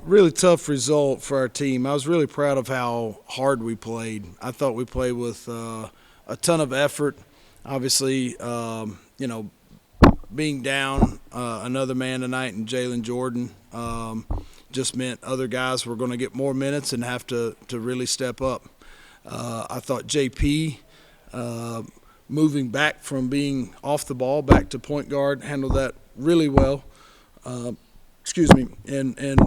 Really tough result for our team. I was really proud of how hard we played. I thought we played with a ton of effort. Obviously, being down another man tonight in Jalen Jordan just meant other guys were going to get more minutes and have to really step up. I thought JP, moving back from being off the ball back to point guard, handled that really well. And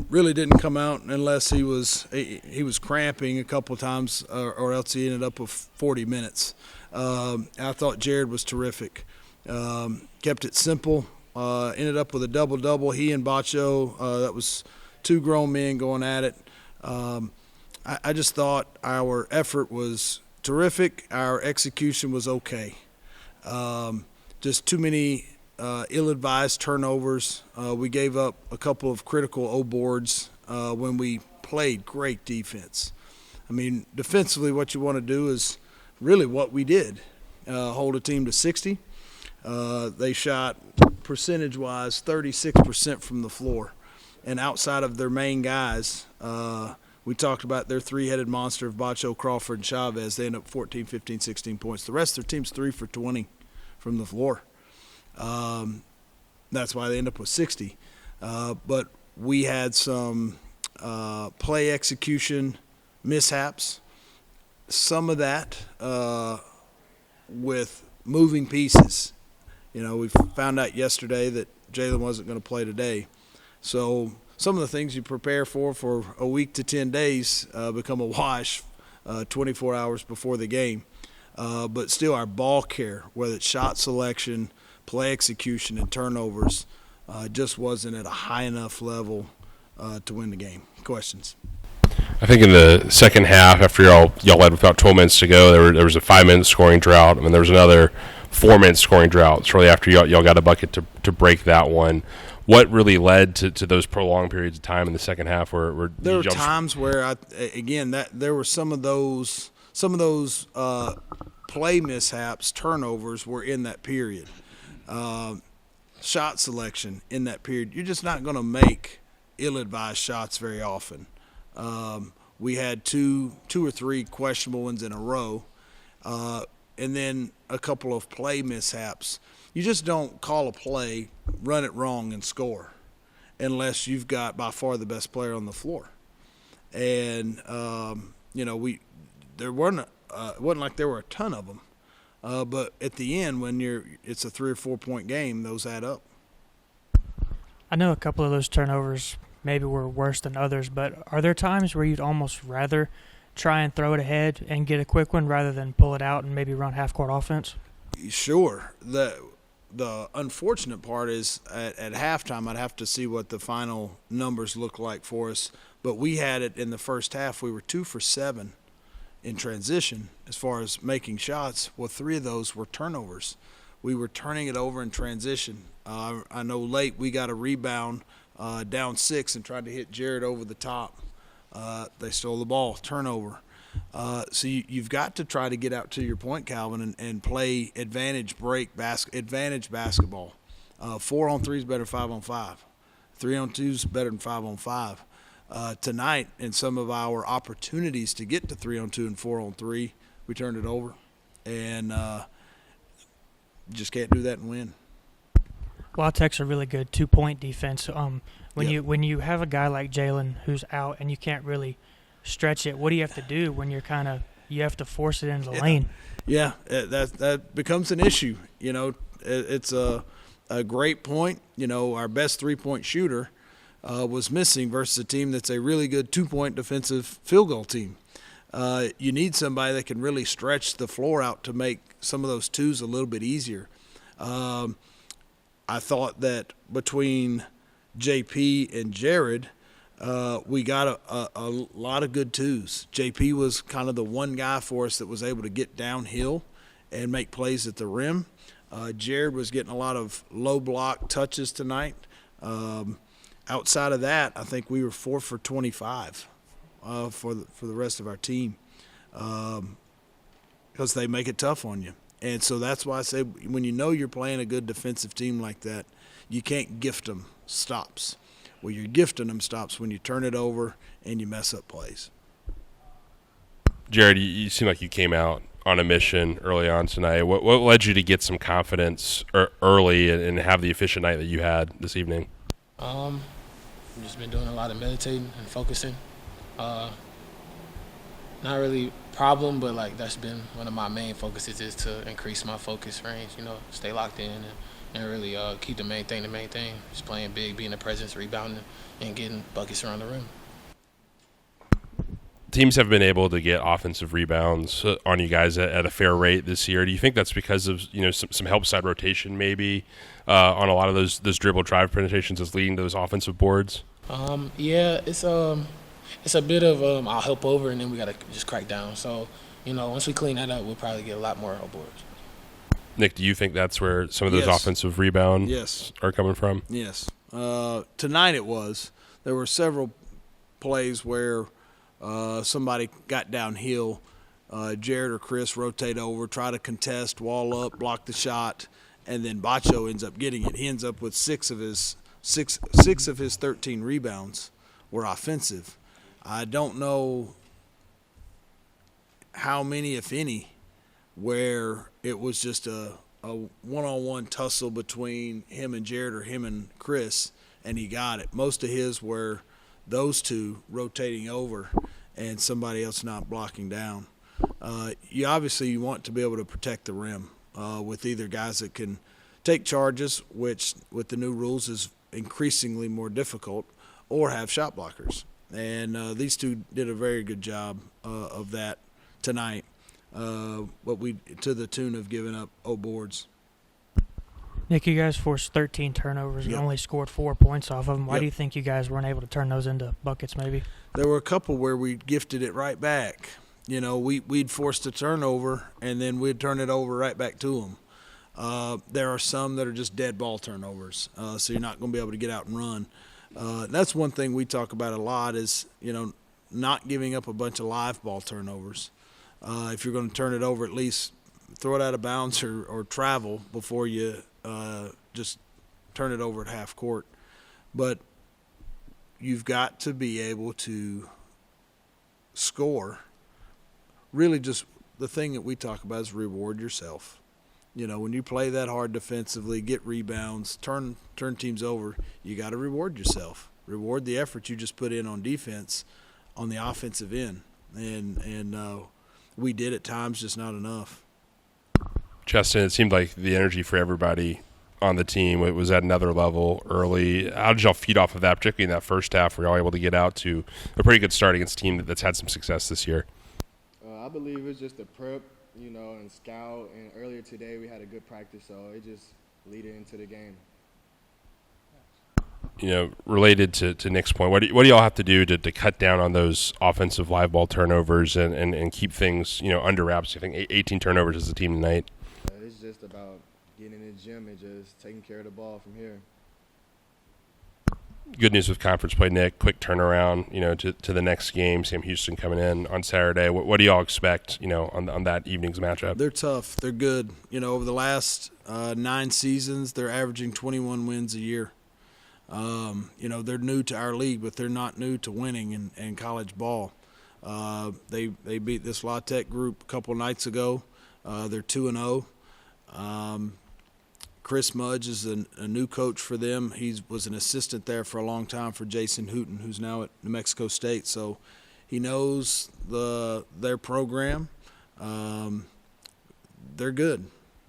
really didn't come out unless he was cramping a couple of times, or else he ended up with 40 minutes. I thought Jared was terrific. Kept it simple. Ended up with a double-double. He and Bacho, that was two grown men going at it. I just thought our effort was terrific. Our execution was okay. Just too many ill-advised turnovers. We gave up a couple of critical O-boards when we played great defense. I mean, defensively what you want to do is really what we did, hold a team to 60. They shot, percentage-wise, 36% from the floor. And outside of their main guys, we talked about their three-headed monster of Bacho, Crawford, and Chavez. They end up 14, 15, 16 points. The rest of their team's 3 for 20 from the floor. That's why they end up with 60. But we had some play execution mishaps. Some of that with moving pieces. We found out yesterday that Jalen wasn't going to play today. So some of the things you prepare for a week to 10 days become a wash 24 hours before the game. But still our ball care, whether it's shot selection, play execution, and turnovers, just wasn't at a high enough level to win the game. Questions? I think in the second half, after y'all led with about 12 minutes to go, there was a 5-minute scoring drought. I mean, there was another 4-minute scoring drought shortly after y'all got a bucket to break that one. What really led to those prolonged periods of time in the second half where there were times where there were some of those play mishaps, turnovers were in that period. Shot selection in that period. You're just not going to make ill-advised shots very often. We had two or three questionable ones in a row, and then a couple of play mishaps. You just don't call a play, run it wrong, and score unless you've got by far the best player on the floor. And it wasn't like there were a ton of them. But at the end, when it's a 3 or 4 point game, those add up. I know a couple of those turnovers maybe were worse than others, but are there times where you'd almost rather try and throw it ahead and get a quick one rather than pull it out and maybe run half-court offense? Sure. The unfortunate part is at halftime I'd have to see what the final numbers look like for us, but we had it in the first half. We were 2 for 7 in transition as far as making shots. Well, 3 of those were turnovers. We were turning it over in transition. I know late we got a rebound down 6 and tried to hit Jared over the top. They stole the ball, turnover. So you've got to try to get out to your point, Calvin, and play advantage basketball. 4-on-3 is better than 5-on-5. 3-on-2 is better than 5-on-5. Tonight, in some of our opportunities to get to 3-on-2 and 4-on-3, we turned it over, and just can't do that and win. La Tech's a really good 2-point defense. When you have a guy like Jalen who's out and you can't really stretch it, what do you have to do when you have to force it into the lane? Yeah, that becomes an issue. It's a great point. Our best 3-point shooter was missing versus a team that's a really good 2-point defensive field goal team. You need somebody that can really stretch the floor out to make some of those twos a little bit easier. I thought that between JP and Jared, we got a lot of good twos. JP was kind of the one guy for us that was able to get downhill and make plays at the rim. Jared was getting a lot of low block touches tonight. Outside of that, I think we were 4 for 25 for the rest of our team because they make it tough on you. And so that's why I say when you're playing a good defensive team like that, you can't gift them stops. Well, you're gifting them stops when you turn it over and you mess up plays. Jared, you seem like you came out on a mission early on tonight. What led you to get some confidence early and have the efficient night that you had this evening? I've just been doing a lot of meditating and focusing. Not really problem, but like that's been one of my main focuses is to increase my focus range. Stay locked in and really keep the main thing. Just playing big, being a presence, rebounding, and getting buckets around the rim. Teams have been able to get offensive rebounds on you guys at a fair rate this year. Do you think that's because of some help side rotation maybe on a lot of those dribble drive penetrations that's leading to those offensive boards? Yeah, it's a bit of I'll help over and then we gotta just crack down. So once we clean that up, we'll probably get a lot more boards. Nick, do you think that's where some of those Yes. offensive rebounds Yes. are coming from? Yes. Tonight it was. There were several plays where somebody got downhill. Jared or Chris rotate over, try to contest, wall up, block the shot, and then Bacho ends up getting it. He ends up with six of his 13 rebounds were offensive. I don't know how many, if any, where it was just a one-on-one tussle between him and Jared or him and Chris, and he got it. Most of his were those two rotating over and somebody else not blocking down. You want to be able to protect the rim with either guys that can take charges, which with the new rules is increasingly more difficult, or have shot blockers. And these two did a very good job of that tonight. But we to the tune of giving up 0 boards. Nick, you guys forced 13 turnovers and Yep. only scored 4 points off of them. Why Yep. do you think you guys weren't able to turn those into buckets maybe? There were a couple where we gifted it right back. We'd forced a turnover, and then we'd turn it over right back to them. There are some that are just dead ball turnovers, so you're not going to be able to get out and run. That's one thing we talk about a lot is, not giving up a bunch of live ball turnovers. If you're going to turn it over, at least throw it out of bounds or travel before you just turn it over at half court. But you've got to be able to score. Really just the thing that we talk about is reward yourself. When you play that hard defensively, get rebounds, turn teams over, you got to reward yourself. Reward the effort you just put in on defense on the offensive end. And we did at times, just not enough. Justin, it seemed like the energy for everybody on the team it was at another level early. How did y'all feed off of that, particularly in that first half where y'all able to get out to a pretty good start against a team that's had some success this year? I believe it's just the prep, and scout. And earlier today we had a good practice, so it just lead into the game. Related to Nick's point, what do y'all have to do to cut down on those offensive live ball turnovers and keep things, under wraps? I think 18 turnovers as a team tonight. It's just about getting in the gym and just taking care of the ball from here. Good news with conference play, Nick. Quick turnaround, to the next game. Sam Houston coming in on Saturday. What do y'all expect, on that evening's matchup? They're tough. They're good. Over the last 9 seasons, they're averaging 21 wins a year. They're new to our league, but they're not new to winning in college ball. They beat this La Tech group a couple nights ago. They're 2-0. Chris Mudge is a new coach for them. He was an assistant there for a long time for Jason Hooten, who's now at New Mexico State. So he knows their program. They're good.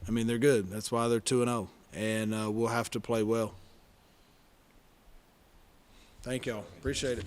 They're good. That's why they're 2-0, and we'll have to play well. Thank y'all. Appreciate it.